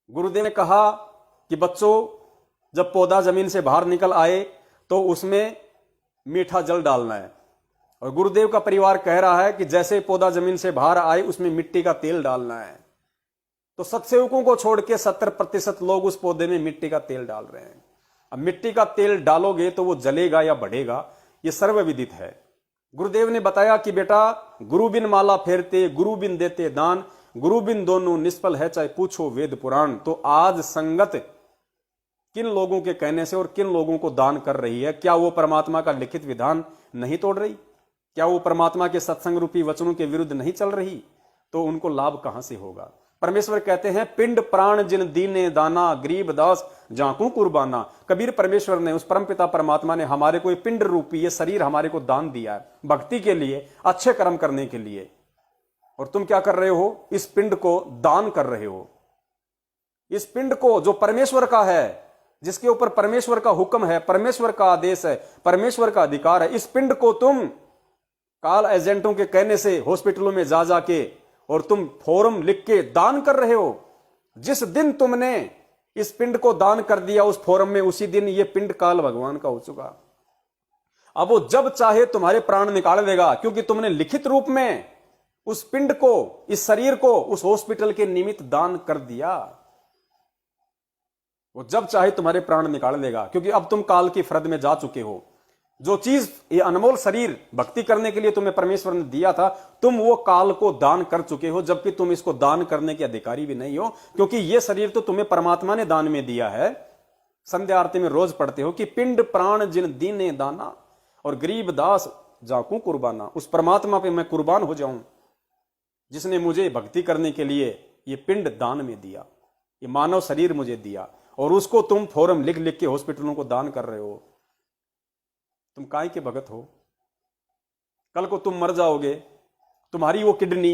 गुरुदेव ने कहा कि बच्चों, जब पौधा जमीन से बाहर निकल आए तो उसमें मीठा जल डालना है। और गुरुदेव का परिवार कह रहा है कि जैसे पौधा जमीन से बाहर आए उसमें मिट्टी का तेल डालना है। तो सत्सेवकों को छोड़ के 70% लोग उस पौधे में मिट्टी का तेल डाल रहे हैं। अब मिट्टी का तेल डालोगे तो वो जलेगा या बढ़ेगा, ये सर्वविदित है। गुरुदेव ने बताया कि बेटा, गुरु बिन माला फेरते, गुरु बिन देते दान, गुरु बिन दोनों निष्फल है, चाहे पूछो वेद पुराण। तो आज संगत किन लोगों के कहने से और किन लोगों को दान कर रही है? क्या वो परमात्मा का लिखित विधान नहीं तोड़ रही? क्या वो परमात्मा के सत्संग रूपी वचनों के विरुद्ध नहीं चल रही? तो उनको लाभ कहां से होगा? परमेश्वर कहते हैं, पिंड प्राण जिन दीने दाना, गरीब दास जाकू कुर्बाना। कबीर परमेश्वर ने, उस परमपिता परमात्मा ने हमारे को पिंड रूपी ये शरीर हमारे को दान दिया है, भक्ति के लिए, अच्छे कर्म करने के लिए। और तुम क्या कर रहे हो? इस पिंड को दान कर रहे हो। इस पिंड को जो परमेश्वर का है, जिसके ऊपर परमेश्वर का हुक्म है, परमेश्वर का आदेश है, परमेश्वर का अधिकार है, इस पिंड को तुम काल एजेंटों के कहने से हॉस्पिटलों में जा जाके और तुम फॉर्म लिख के दान कर रहे हो। जिस दिन तुमने इस पिंड को दान कर दिया उस फॉर्म में, उसी दिन ये पिंड काल भगवान का हो चुका। अब वो जब चाहे तुम्हारे प्राण निकाल देगा, क्योंकि तुमने लिखित रूप में उस पिंड को, इस शरीर को उस हॉस्पिटल के निमित्त दान कर दिया। वो जब चाहे तुम्हारे प्राण निकाल देगा, क्योंकि अब तुम काल की फरद में जा चुके हो। जो चीज, ये अनमोल शरीर भक्ति करने के लिए तुम्हें परमेश्वर ने दिया था, तुम वो काल को दान कर चुके हो, जबकि तुम इसको दान करने के अधिकारी भी नहीं हो, क्योंकि ये शरीर तो तुम्हें परमात्मा ने दान में दिया है। संध्या आरती में रोज पढ़ते हो कि पिंड प्राण जिन दीने दाना और गरीब दास जाकू कुर्बाना। उस परमात्मा पे मैं कुर्बान हो जाऊं जिसने मुझे भक्ति करने के लिए ये पिंड दान में दिया, ये मानव शरीर मुझे दिया, और उसको तुम फॉर्म लिख लिख के हॉस्पिटलों को दान कर रहे हो। तुम काय के भगत हो? कल को तुम मर जाओगे, तुम्हारी वो किडनी,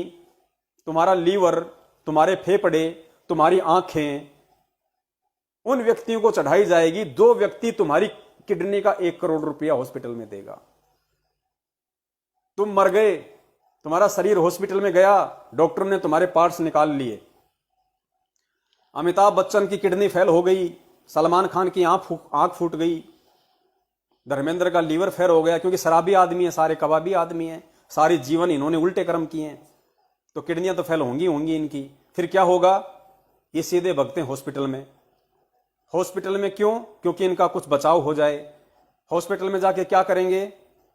तुम्हारा लीवर, तुम्हारे फेफड़े, तुम्हारी आंखें उन व्यक्तियों को चढ़ाई जाएगी। दो व्यक्ति तुम्हारी किडनी का 1 करोड़ रुपया हॉस्पिटल में देगा। तुम मर गए, तुम्हारा शरीर हॉस्पिटल में गया, डॉक्टर ने तुम्हारे पार्ट्स निकाल लिए। अमिताभ बच्चन की किडनी फेल हो गई, सलमान खान की आंख फूट गई, धर्मेंद्र का लीवर फेल हो गया, क्योंकि शराबी आदमी है, सारे कबाबी आदमी हैं, सारे जीवन इन्होंने उल्टे कर्म किए हैं, तो किडनियां तो फेल होंगी इनकी। फिर क्या होगा? ये सीधे भगते हैं हॉस्पिटल में। हॉस्पिटल में क्यों? क्योंकि इनका कुछ बचाव हो जाए। हॉस्पिटल में जाके क्या करेंगे?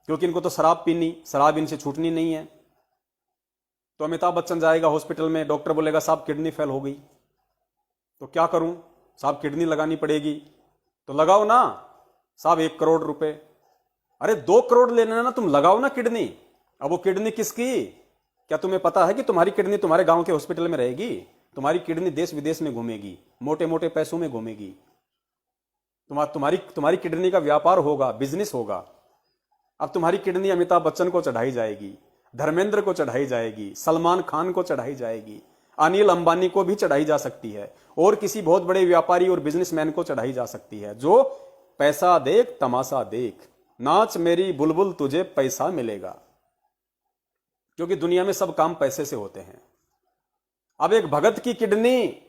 क्योंकि इनको तो शराब पीनी, शराब इनसे छूटनी नहीं है। तो अमिताभ बच्चन जाएगा हॉस्पिटल में, डॉक्टर बोलेगा साहब किडनी फेल हो गई। तो क्या करूं साहब? किडनी लगानी पड़ेगी। तो लगाओ ना साहब 1 करोड़ रुपए। अरे 2 करोड़ लेना ना, तुम लगाओ ना किडनी। अब वो किडनी किसकी? क्या तुम्हें पता है कि तुम्हारी किडनी तुम्हारे गांव के हॉस्पिटल में रहेगी? तुम्हारी किडनी देश विदेश में घूमेगी, मोटे मोटे पैसों में घूमेगी। तुम्हारी किडनी का व्यापार होगा, बिजनेस होगा। अब तुम्हारी किडनी अमिताभ बच्चन को चढ़ाई जाएगी, धर्मेंद्र को चढ़ाई जाएगी, सलमान खान को चढ़ाई जाएगी, अनिल अंबानी को भी चढ़ाई जा सकती है, और किसी बहुत बड़े व्यापारी और बिजनेसमैन को चढ़ाई जा सकती है। जो पैसा देख तमाशा देख, नाच मेरी बुलबुल तुझे पैसा मिलेगा। क्योंकि दुनिया में सब काम पैसे से होते हैं। अब एक भगत की किडनी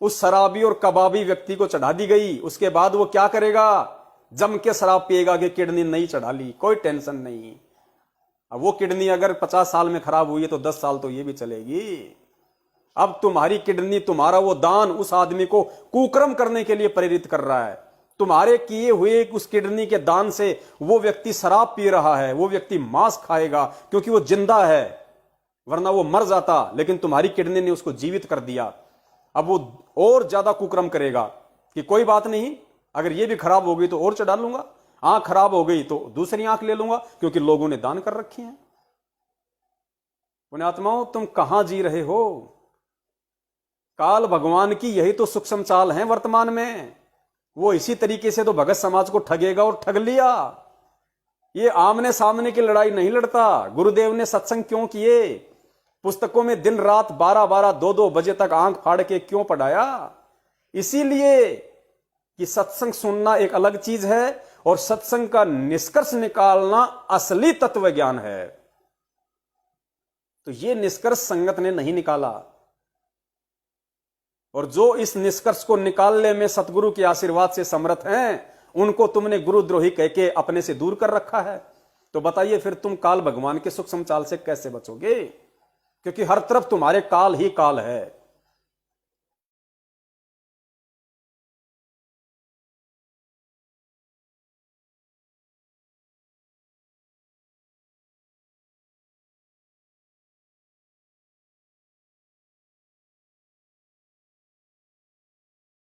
उस शराबी और कबाबी व्यक्ति को चढ़ा दी गई, उसके बाद वो क्या करेगा? जम के शराब पिएगा कि किडनी नहीं चढ़ा ली, कोई टेंशन नहीं। अब वो किडनी अगर 50 साल में खराब हुई है तो 10 साल तो ये भी चलेगी। अब तुम्हारी किडनी, तुम्हारा वो दान उस आदमी को कुकर्म करने के लिए प्रेरित कर रहा है। तुम्हारे किए हुए उस किडनी के दान से वो व्यक्ति शराब पी रहा है, वो व्यक्ति मांस खाएगा क्योंकि वो जिंदा है, वरना वो मर जाता। लेकिन तुम्हारी किडनी ने उसको जीवित कर दिया। अब वो और ज्यादा कुकर्म करेगा कि कोई बात नहीं, अगर ये भी खराब हो गई तो और चढ़ा लूंगा, आंख खराब हो गई तो दूसरी आंख ले लूंगा, क्योंकि लोगों ने दान कर रखी है। पुण्यात्माओं, तुम कहां जी रहे हो? काल भगवान की यही तो सूक्ष्म चाल है वर्तमान में। वो इसी तरीके से तो भगत समाज को ठगेगा, और ठग लिया। ये आमने सामने की लड़ाई नहीं लड़ता। गुरुदेव ने सत्संग क्यों किए? पुस्तकों में दिन रात 12-12, 2-2 बजे तक आंख फाड़ के क्यों पढ़ाया? इसीलिए कि सत्संग सुनना एक अलग चीज है, और सत्संग का निष्कर्ष निकालना असली तत्व ज्ञान है। तो ये निष्कर्ष संगत ने नहीं निकाला। और जो इस निष्कर्ष को निकालने में सतगुरु के आशीर्वाद से समर्थ हैं, उनको तुमने गुरुद्रोही कह के अपने से दूर कर रखा है। तो बताइए फिर तुम काल भगवान के सूक्ष्म चाल से कैसे बचोगे? क्योंकि हर तरफ तुम्हारे काल ही काल है।